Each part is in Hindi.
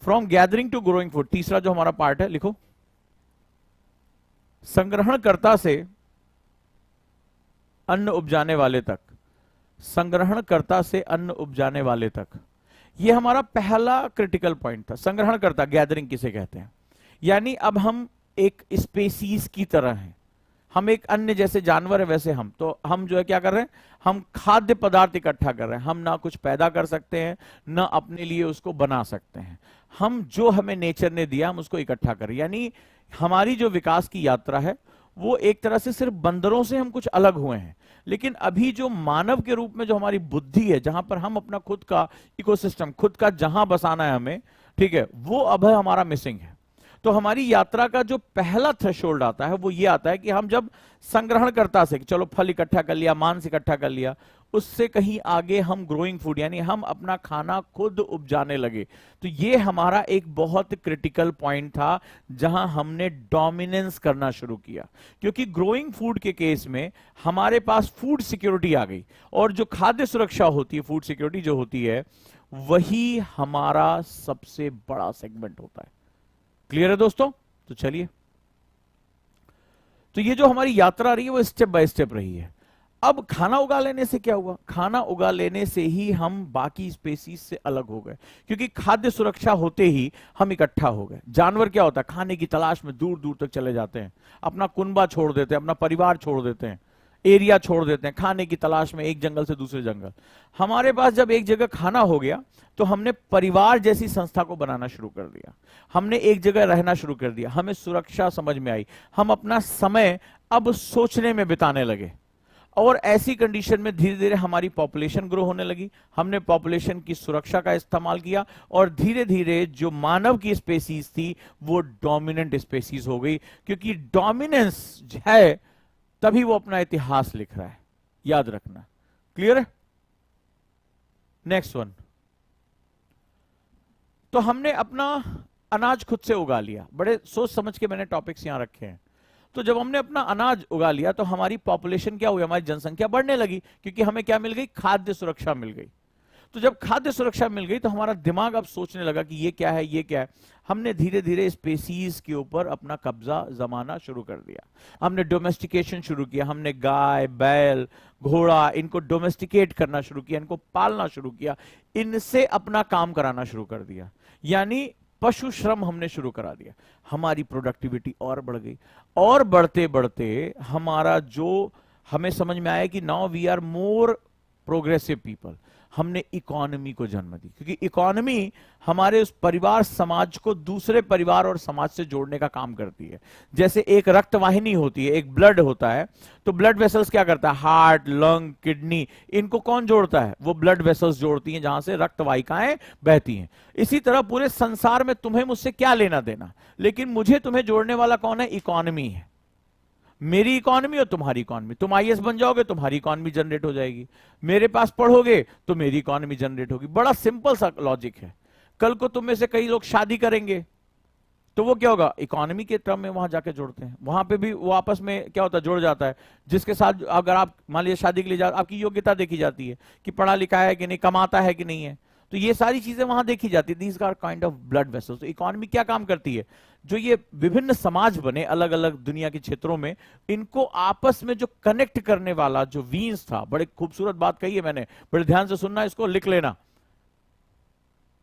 From gathering to growing food, तीसरा जो हमारा पार्ट है, लिखो, संग्रहणकर्ता से अन्न उपजाने वाले तक, संग्रहणकर्ता से अन्न उपजाने वाले तक, ये हमारा पहला क्रिटिकल पॉइंट था। संग्रहणकर्ता, गैदरिंग किसे कहते हैं, यानी अब हम एक स्पेसीज की तरह हैं, हम एक अन्य जैसे जानवर है वैसे हम जो है क्या कर रहे हैं, हम खाद्य पदार्थ इकट्ठा कर रहे हैं। हम ना कुछ पैदा कर सकते हैं ना अपने लिए उसको बना सकते हैं, हम जो हमें नेचर ने दिया हम उसको इकट्ठा करें। यानी हमारी जो विकास की यात्रा है वो एक तरह से सिर्फ बंदरों से हम कुछ अलग हुए हैं, लेकिन अभी जो मानव के रूप में जो हमारी बुद्धि है, जहां पर हम अपना खुद का इकोसिस्टम, खुद का जहां बसाना है हमें, ठीक है, वो अब है हमारा मिसिंग है। तो हमारी यात्रा का जो पहला थ्रेशोल्ड आता है वो ये आता है कि हम जब संग्रहणकर्ता से, चलो फल इकट्ठा कर लिया, मांस इकट्ठा कर लिया, उससे कहीं आगे हम ग्रोइंग फूड यानी हम अपना खाना खुद उपजाने लगे। तो ये हमारा एक बहुत क्रिटिकल पॉइंट था जहां हमने डोमिनेंस करना शुरू किया, क्योंकि ग्रोइंग फूड के केस में हमारे पास फूड सिक्योरिटी आ गई, और जो खाद्य सुरक्षा होती है, फूड सिक्योरिटी जो होती है, वही हमारा सबसे बड़ा सेगमेंट होता है। क्लियर है दोस्तों? तो चलिए, तो ये जो हमारी यात्रा रही है वो स्टेप बाय स्टेप रही है। अब खाना उगा लेने से क्या हुआ, खाना उगा लेने से ही हम बाकी स्पेसीज से अलग हो गए, क्योंकि खाद्य सुरक्षा होते ही हम इकट्ठा हो गए। जानवर क्या होता है, खाने की तलाश में दूर दूर तक चले जाते हैं, अपना कुनबा छोड़ देते हैं, अपना परिवार छोड़ देते हैं, एरिया छोड़ देते हैं, खाने की तलाश में एक जंगल से दूसरे जंगल। हमारे पास जब एक जगह खाना हो गया तो हमने परिवार जैसी संस्था को बनाना शुरू कर दिया, हमने एक जगह रहना शुरू कर दिया, हमें सुरक्षा समझ में आई, हम अपना समय अब सोचने में बिताने लगे, और ऐसी कंडीशन में धीरे धीरे हमारी पॉपुलेशन ग्रो होने लगी। हमने पॉपुलेशन की सुरक्षा का इस्तेमाल किया, और धीरे धीरे जो मानव की स्पेसीज थी वो डोमिनेंट स्पेसीज हो गई, क्योंकि डोमिनेंस है तभी वो अपना इतिहास लिख रहा है, याद रखना। क्लियर है? नेक्स्ट वन, तो हमने अपना अनाज खुद से उगा लिया, बड़े सोच समझ के मैंने टॉपिक्स यहां रखे हैं। तो जब हमने अपना अनाज उगा लिया तो हमारी पॉपुलेशन क्या हुई, हमारी जनसंख्या बढ़ने लगी, क्योंकि हमें क्या मिल गई, खाद्य सुरक्षा मिल गई। तो जब खाद्य सुरक्षा मिल गई तो हमारा दिमाग अब सोचने लगा कि ये क्या है, ये क्या है। हमने धीरे धीरे स्पेसीज के ऊपर अपना कब्जा जमाना शुरू कर दिया, हमने डोमेस्टिकेशन शुरू किया, हमने गाय, बैल, घोड़ा, इनको डोमेस्टिकेट करना शुरू किया, इनको पालना शुरू किया, इनसे अपना काम कराना शुरू कर दिया, यानी पशु श्रम हमने शुरू करा दिया। हमारी प्रोडक्टिविटी और बढ़ गई, और बढ़ते बढ़ते हमारा जो हमें समझ में आया कि now we are more progressive people, हमने इकोनॉमी को जन्म दी, क्योंकि इकोनॉमी हमारे उस परिवार समाज को दूसरे परिवार और समाज से जोड़ने का काम करती है। जैसे एक रक्तवाहिनी होती है, एक ब्लड होता है, तो ब्लड वेसल्स क्या करता है, हार्ट, लंग, किडनी, इनको कौन जोड़ता है, वो ब्लड वेसल्स जोड़ती हैं जहां से रक्त वाहिकाएं बहती हैं। इसी तरह पूरे संसार में तुम्हें मुझसे क्या लेना देना, लेकिन मुझे तुम्हें जोड़ने वाला कौन है, इकोनॉमी है। मेरी इकोनॉमी और तुम्हारी इकोनॉमी, तुम आईएएस बन जाओगे तुम्हारी इकोनॉमी जनरेट हो जाएगी, मेरे पास पढ़ोगे तो मेरी इकोनॉमी जनरेट होगी। बड़ा सिंपल सा लॉजिक है। कल को तुम में से कई लोग शादी करेंगे तो वो क्या होगा, इकोनॉमी के टर्म में वहां जाके जोड़ते हैं, वहां पे भी वो आपस में क्या होता है, जुड़ जाता है। जिसके साथ अगर आप मान लीजिए शादी के लिए जा, आपकी योग्यता देखी जाती है कि पढ़ा लिखा है कि नहीं, कमाता है कि नहीं है, तो ये सारी चीजें वहां देखी जाती है। These are kind of blood vessels. तो इकोनॉमी क्या काम करती है, जो ये विभिन्न समाज बने अलग अलग दुनिया के क्षेत्रों में, इनको आपस में जो कनेक्ट करने वाला जो वीन्स था, बड़े खूबसूरत बात कही है मैंने, बड़े ध्यान से सुनना, इसको लिख लेना,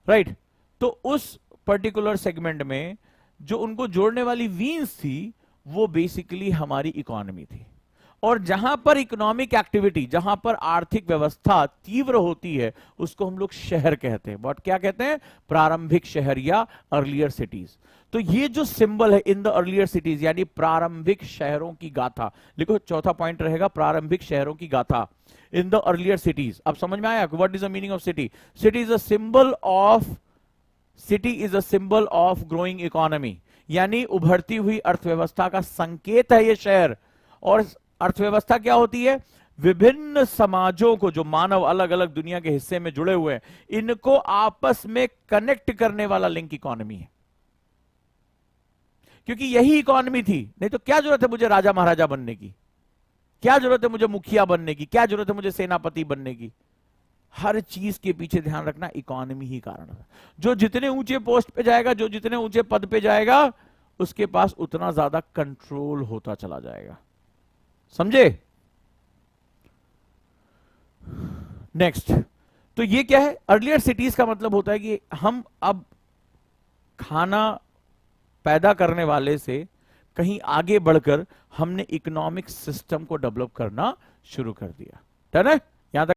राइट। तो उस पर्टिकुलर सेगमेंट में जो उनको जोड़ने वाली वीन्स थी वो बेसिकली हमारी इकोनॉमी थी। और जहां पर इकोनॉमिक एक्टिविटी, जहां पर आर्थिक व्यवस्था तीव्र होती है, उसको हम लोग शहर कहते हैं। बट क्या कहते हैं, प्रारंभिक शहर या अर्लियर सिटीज। तो ये जो सिंबल है इन द अर्लियर सिटीज, यानी प्रारंभिक शहरों की गाथा, लिखो, चौथा पॉइंट रहेगा प्रारंभिक शहरों की गाथा इन द अर्लियर सिटीज। अब समझ में आया what is the meaning of city. City is a symbol of, city is a symbol of growing economy, यानी उभरती हुई अर्थव्यवस्था का संकेत है ये शहर। और अर्थव्यवस्था क्या होती है, विभिन्न समाजों को, जो मानव अलग अलग दुनिया के हिस्से में जुड़े हुए हैं, इनको आपस में कनेक्ट करने वाला लिंक इकोनॉमी है। क्योंकि यही इकोनॉमी थी, नहीं तो क्या जरूरत है मुझे राजा महाराजा बनने की, क्या जरूरत है मुझे मुखिया बनने की, क्या जरूरत है मुझे सेनापति बनने की। हर चीज के पीछे ध्यान रखना इकोनॉमी ही कारण है। जो जितने ऊंचे पोस्ट पे जाएगा, जो जितने ऊंचे पद पे जाएगा, उसके पास उतना ज्यादा कंट्रोल होता चला जाएगा। समझे? नेक्स्ट, तो ये क्या है? अर्लियर सिटीज का मतलब होता है कि हम अब खाना पैदा करने वाले से कहीं आगे बढ़कर हमने इकोनॉमिक सिस्टम को डेवलप करना शुरू कर दिया। है ना? यहां तक